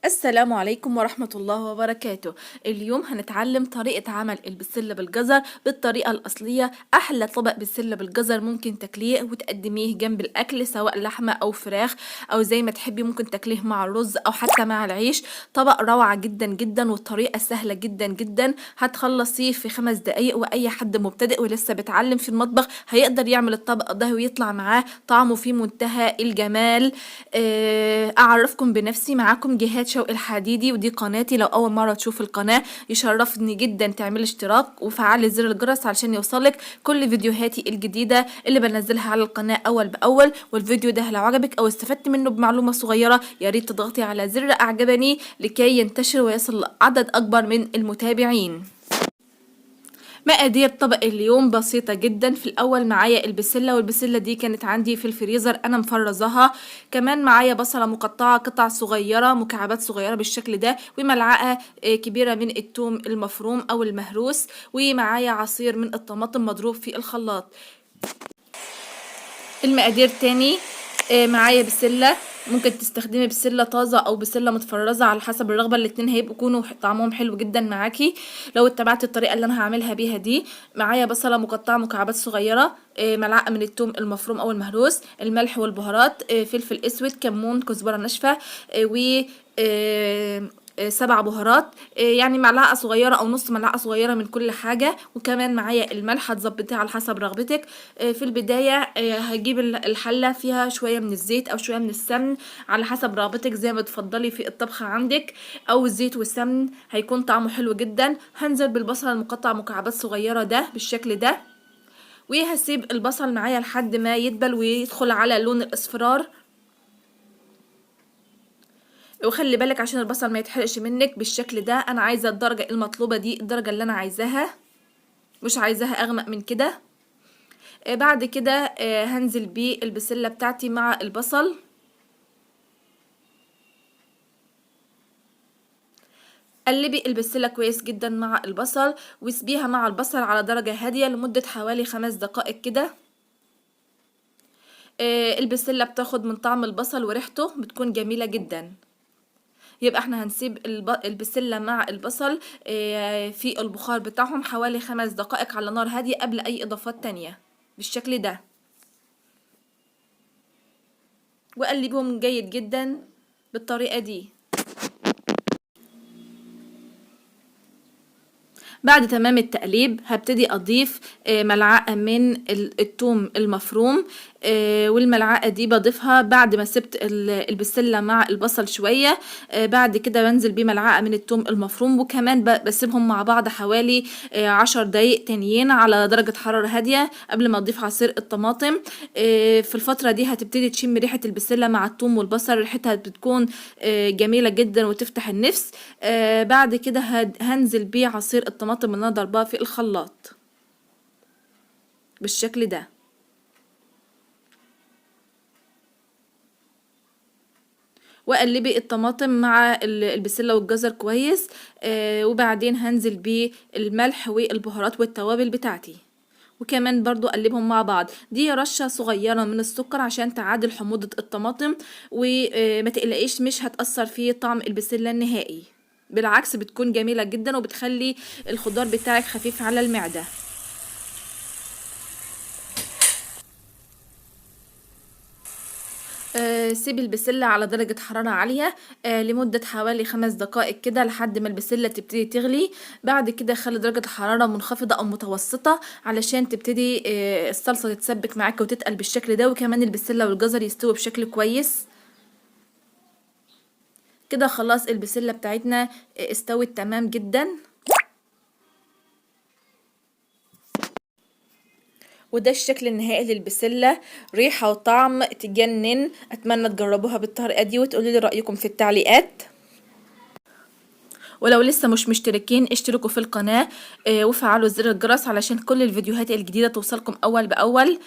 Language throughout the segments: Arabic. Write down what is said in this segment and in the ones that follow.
السلام عليكم ورحمة الله وبركاته. اليوم هنتعلم طريقة عمل البسلة بالجزر بالطريقة الأصلية. أحلى طبق بسلة بالجزر ممكن تاكليه وتقدميه جنب الأكل، سواء لحمة أو فراخ أو زي ما تحبي. ممكن تاكليه مع الرز أو حتى مع العيش. طبق روعة جدا جدا والطريقة سهلة جدا جدا. هتخلصيه في 5 دقايق، وأي حد مبتدئ ولسه بيتعلم في المطبخ هيقدر يعمل الطبق ده ويطلع معاه طعمه في منتهى الجمال. أعرفكم بنفسي، معاكم جهاد شوقي الحديدي، ودي قناتي. لو أول مرة تشوف القناة يشرفني جدا تعملي اشتراك وفعلي زر الجرس علشان يوصلك كل فيديوهاتي الجديدة اللي بنزلها على القناة أول بأول. والفيديو ده لو عجبك أو استفدت منه بمعلومة صغيرة ياريت تضغطي على زر أعجبني لكي ينتشر ويصل عدد أكبر من المتابعين. مقادير طبق اليوم بسيطة جدا. في الأول معايا البسلة، والبسلة دي كانت عندي في الفريزر أنا مفرزاها. كمان معايا بصلة مقطعة قطع صغيرة، مكعبات صغيرة بالشكل ده، وملعقة كبيرة من الثوم المفروم أو المهروس، ومعايا عصير من الطماطم مضروب في الخلاط. المقادير تاني، معايا بسلة، ممكن تستخدمي بسلة طازة او بسلة متفرزة على حسب الرغبة. الاتنين هيبقوا يكونوا طعمهم حلو جدا معاكي لو اتبعت الطريقة اللي انا هعملها بيها دي. معايا بصلة مقطعة مكعبات صغيرة، ملعقة من الثوم المفروم او المهروس، الملح والبهارات، فلفل اسود، كمون، كزبرة ناشفة، و 7 بهارات، يعني معلقة صغيرة أو نص معلقة صغيرة من كل حاجة. وكمان معايا الملح هتظبطيه على حسب رغبتك. في البداية هجيب الحلة فيها شوية من الزيت أو شوية من السمن على حسب رغبتك زي ما تفضلي في الطبخة عندك. أو الزيت والسمن هيكون طعمه حلو جدا. هنزل بالبصل المقطع مكعبات صغيرة ده بالشكل ده، وهسيب البصل معايا لحد ما يدبل ويدخل على لون الاصفرار. وخلي بالك عشان البصل ما يتحرقش منك بالشكل ده. انا عايزه الدرجه المطلوبه دي، الدرجه اللي انا عايزاها، مش عايزاها اغمق من كده. بعد كده هنزل بالبسله بتاعتي مع البصل. قلبي البسله كويس جدا مع البصل، واسبيها مع البصل على درجه هاديه لمده حوالي 5 دقائق كده. البسله بتاخد من طعم البصل وريحته بتكون جميله جدا. يبقى احنا هنسيب البسلة مع البصل في البخار بتاعهم حوالي 5 دقائق على نار هادية قبل اي اضافات تانية بالشكل ده. وقلبهم جيد جدا بالطريقة دي. بعد تمام التقليب هبتدي اضيف ملعقة من الثوم المفروم، والملعقة دي بضيفها بعد ما سبت البسلة مع البصل شوية. بعد كده بنزل بملعقة من الثوم المفروم، وكمان بسيبهم مع بعض حوالي 10 دقايق تانيين على درجة حرارة هادية قبل ما اضيف عصير الطماطم. في الفترة دي هتبتدي تشم ريحة البسلة مع الثوم والبصل، ريحتها بتكون جميلة جدا وتفتح النفس. بعد كده هنزل بعصير الطماطم اللي انا ضربها في الخلاط بالشكل ده. وقلبي الطماطم مع البسله والجزر كويس. وبعدين هنزل بالملح والبهارات والتوابل بتاعتي، وكمان برضو قلبهم مع بعض. دي رشة صغيرة من السكر عشان تعادل حموضة الطماطم، وما تقلقيش مش هتأثر في طعم البسلة النهائي، بالعكس بتكون جميلة جدا وبتخلي الخضار بتاعك خفيف على المعدة. سيب البسلة على درجة حرارة عالية لمدة حوالي 5 دقائق كده لحد ما البسلة تبتدي تغلي. بعد كده خلي درجة الحرارة منخفضة أو متوسطة علشان تبتدي الصلصة تتسبك معاك وتتقل بالشكل ده، وكمان البسلة والجزر يستوي بشكل كويس. كده خلاص البسلة بتاعتنا استوت تمام جدا. وده الشكل النهائي للبسلة، ريحة وطعم تجنن. اتمنى تجربوها بالطريقة دي وتقولوا لي رأيكم في التعليقات. ولو لسه مش مشتركين اشتركوا في القناة وفعلوا زر الجرس علشان كل الفيديوهات الجديدة توصلكم اول باول.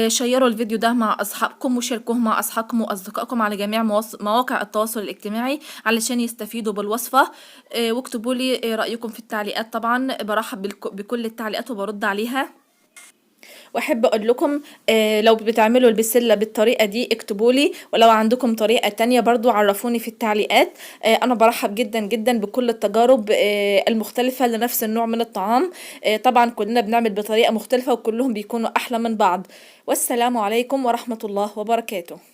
شيروا الفيديو ده مع اصحابكم وشاركوه مع اصحابكم واصدقائكم على جميع مواقع التواصل الاجتماعي علشان يستفيدوا بالوصفة. واكتبوا لي رأيكم في التعليقات. طبعا برحب بكل التعليقات وبرد عليها. واحب اقول لكم لو بتعملوا البسلة بالطريقة دي اكتبولي، ولو عندكم طريقة تانية برضو عرفوني في التعليقات. انا برحب جدا جدا بكل التجارب المختلفة لنفس النوع من الطعام. طبعا كلنا بنعمل بطريقة مختلفة وكلهم بيكونوا احلى من بعض. والسلام عليكم ورحمة الله وبركاته.